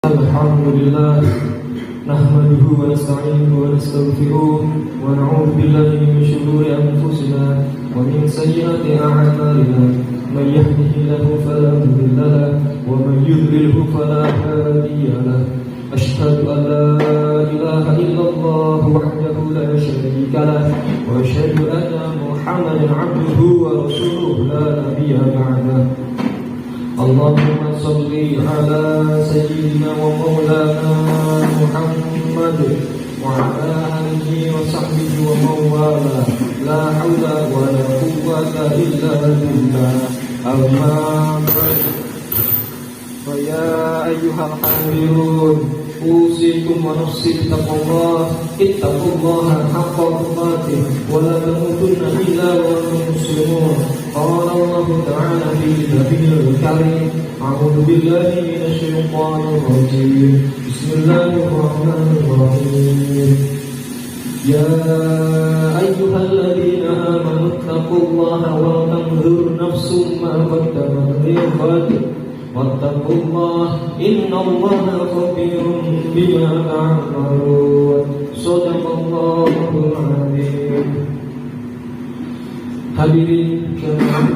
Alhamdulillah nahmaduhu wa nasta'inuhu wa nastaghfiruh wa na'udzu billahi min shururi anfusina wa min sayyiati a'malina may yahdihillahu fala mudilla lahu wa may yudlilhu fala hadiya lahu asyhadu an la ilaha illallah wahdahu la syarika lahu wa asyhadu anna Muhammadan 'abduhu wa rasuluhu la nabiyya ba'dahu. Allahumma salli ala sayyidina wa maulana Muhammad wa ala alihi wa sahbihi wa mawala la hawla wa la quwwata illa billah. Amma ba'd. Fa ya ayyuhal hadirun usikum wa nafsi bittaqwallah ittaqullaha haqqa tuqatih wa la tamutunna illa wa antum muslimun. Qala Allah Ta'ala fi kitabihil karim a'udzu billahi minasy syaithanir rajim bismillahirrahmanirrahim ya ayyuhalladzina amanu taqullaha wa tanzur nafsum ma qaddamat lighad wattaqullaha innallaha khabirun bima ta'malun. Shadaqallahul 'azim. Hadirin jemaah,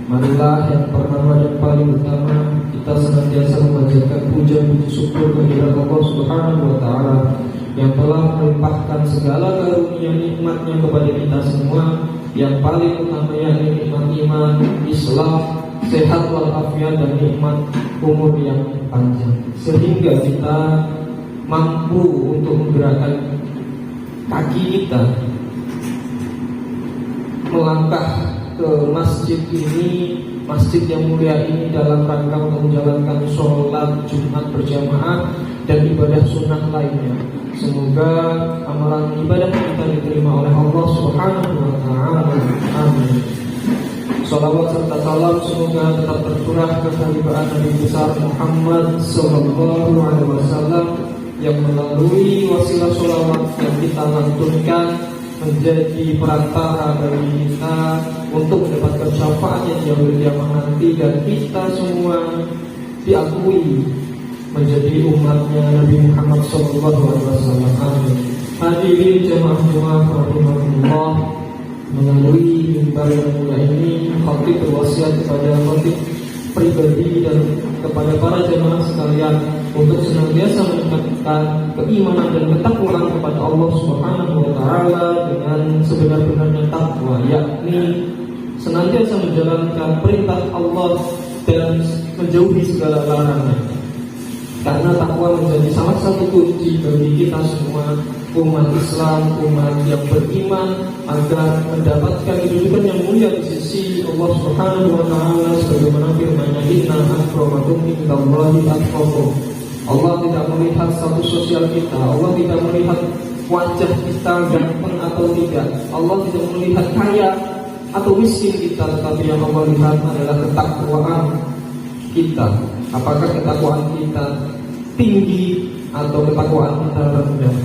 marilah yang pertama dan paling utama kita senantiasa memanjatkan puja puji syukur kehadirat Allah Subhanahu wa Ta'ala yang telah melimpahkan segala karunia nikmatnya kepada kita semua, yang paling utama yakni nikmat iman, Islam, sehat walafiat dan nikmat umur yang panjang, sehingga kita mampu untuk menggerakkan kaki kita melangkah ke masjid ini, masjid yang mulia ini dalam rangka untuk menjalankan sholat Jumat berjamaah dan ibadah sunnah lainnya. Semoga amalan ibadah kita diterima oleh Allah Subhanahu wa Ta'ala. Amin. Shalawat serta salam semoga tetap tercurah kekhalifahan Nabi besar Muhammad Sallallahu Alaihi Wasallam yang melalui wasilah sholawat yang kita lantunkan menjadi perantara bagi kita untuk mendapatkan syafaat yang jauh kiamat nanti, dan kita semua diakui menjadi umatnya Nabi Muhammad SAW. Amin. Hadirin jemaah rahimahullah, melalui mimbar yang mulia ini khatib berwasiat kepada khatib pribadi dan kepada para jemaah sekalian untuk senantiasa meningkatkan keimanan dan ketakwaan kepada Allah Subhanahu wa Ta'ala dengan sebenar-benarnya takwa, yakni senantiasa menjalankan perintah Allah dan menjauhi segala larangan. Karena takwa menjadi salah satu kunci bagi kita semua umat Islam, umat yang beriman, agar mendapatkan kedudukan yang mulia di sisi Allah Subhanahu wa Ta'ala, sebagaimana firman-Nya, inna akramakum indallahi atqakum. Allah tidak melihat status sosial kita, Allah tidak melihat wajah kita ganteng atau tidak, Allah tidak melihat kaya atau miskin kita, tetapi yang Allah lihat adalah ketakwaan kita. Apakah ketakwaan kita tinggi atau ketakwaan kita rendah?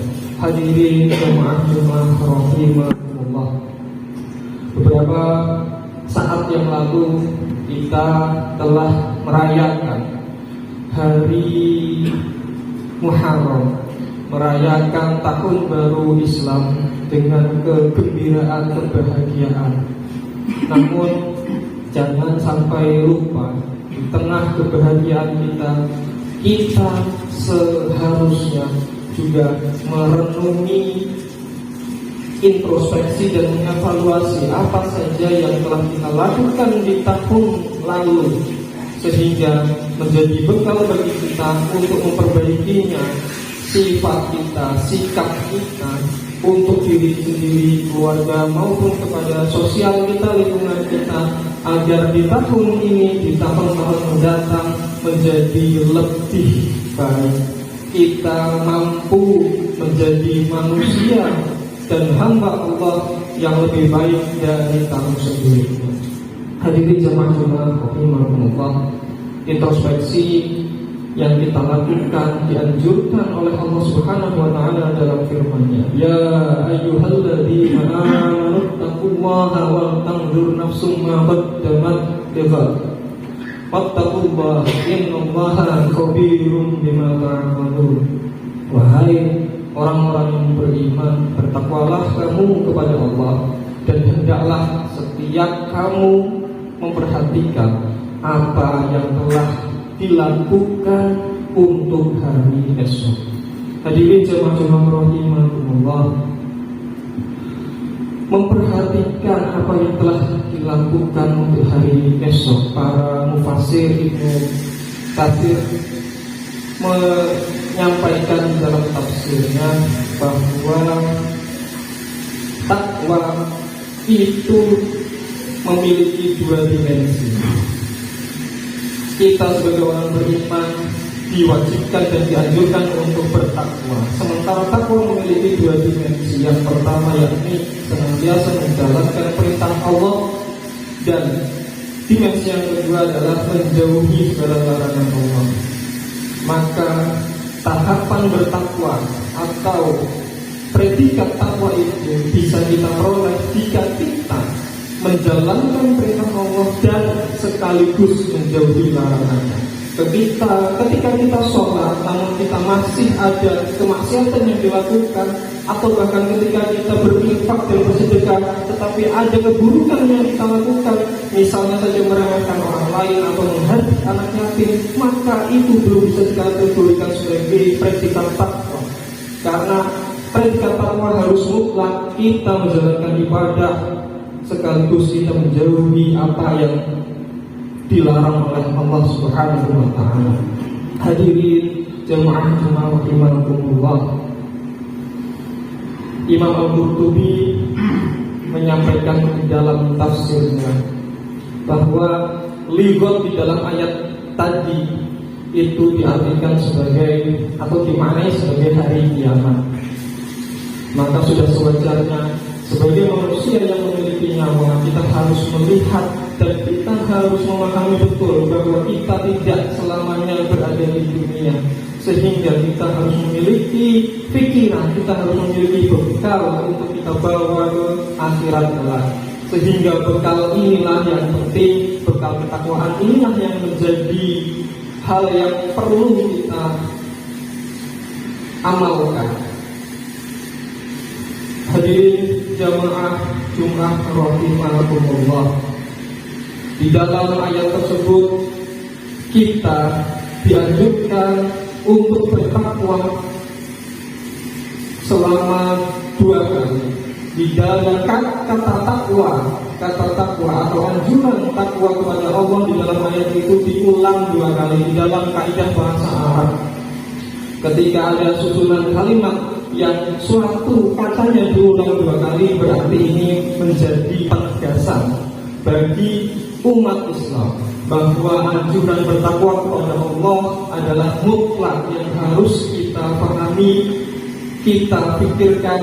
Hadirin jemaah rahimahullah, beberapa saat yang lalu kita telah merayakan hari Muharram, merayakan tahun baru Islam dengan kegembiraan, kebahagiaan. Namun jangan sampai lupa, di tengah kebahagiaan kita seharusnya juga merenungi, introspeksi dan mengevaluasi apa saja yang telah kita lakukan di tahun lalu, sehingga menjadi bekal bagi kita untuk memperbaikinya, sifat kita, sikap kita untuk diri sendiri, keluarga maupun kepada sosial kita, lingkungan kita, agar di tahun ini, di tahun-tahun mendatang menjadi lebih baik. Kita mampu menjadi manusia dan hamba Allah yang lebih baik dari tahun sebelumnya. Hadirin jemaah rahimahullah, introspeksi yang kita lakukan dianjurkan oleh Allah Subhanahu wa Ta'ala dalam firman-Nya, ya ayyuhalladzina amanu taqullaha wa tanzur nafsum ma qaddamat lighad Wattaqullah innallaha khabirum bima ta'malun. Wahai orang-orang yang beriman, bertakwalah kamu kepada Allah, dan hendaklah setiap kamu memperhatikan apa yang telah dilakukan untuk hari esok. Hadirin jemaah rahimakumullah, memperhatikan apa yang telah dilakukan untuk hari esok. Para mufassir Ibnu Katsir menyampaikan dalam tafsirnya bahwa takwa itu memiliki dua dimensi. Kita sebagai orang beriman diwajibkan dan dianjurkan untuk bertakwa. Sementara takwa memiliki dua dimensi. Yang pertama yakni senantiasa menjalankan perintah Allah, dan dimensi yang kedua adalah menjauhi segala larangan Allah. Maka tahapan bertakwa atau predikat takwa itu bisa kita peroleh jika kita menjalankan perintah Allah dan sekaligus menjauhi larangannya. Ketika kita sholat, namun kita masih ada kemaksiatan yang dilakukan, atau bahkan ketika kita berinfak dan bersedekah, tetapi ada keburukan yang kita lakukan, misalnya saja meremehkan orang lain atau menghardik anak yatim, maka itu belum bisa dikategorikan sebagai predikat takwa. Karena predikat takwa harus mutlak kita menjalankan ibadah sekaligus kita menjauhi apa yang dilarang oleh Allah Subhanahu wa ta'ala. Hadirin jemaah rahimakumullah, Imam Al-Qurtubi menyampaikan di dalam tafsirnya bahwa ligot di dalam ayat tadi itu diartikan sebagai atau dimaknai sebagai hari kiamat. Maka sudah sewajarnya sebagai manusia yang memiliki nyawa, kita harus melihat dan kita harus memahami betul bahwa kita tidak selamanya berada di dunia, sehingga kita harus memiliki pikiran, kita harus memiliki bekal untuk kita bawa ke akhirat kelak. Sehingga bekal inilah yang penting, bekal ketakwaan inilah yang menjadi hal yang perlu kita amalkan. Hadirin jamaah Jumat rahimakumullah, di dalam ayat tersebut kita dianjurkan untuk bertakwa selama 2 kali. Di dalam kata takwa atau anjuran takwa kepada Allah di dalam ayat itu diulang 2 kali di dalam kaidah bahasa Arab. Ketika ada susunan kalimat yang suatu katanya diulang 2 kali, berarti ini menjadi penegasan bagi umat Islam bahwa anjuran bertakwa kepada Allah adalah mutlak yang harus kita pahami, kita pikirkan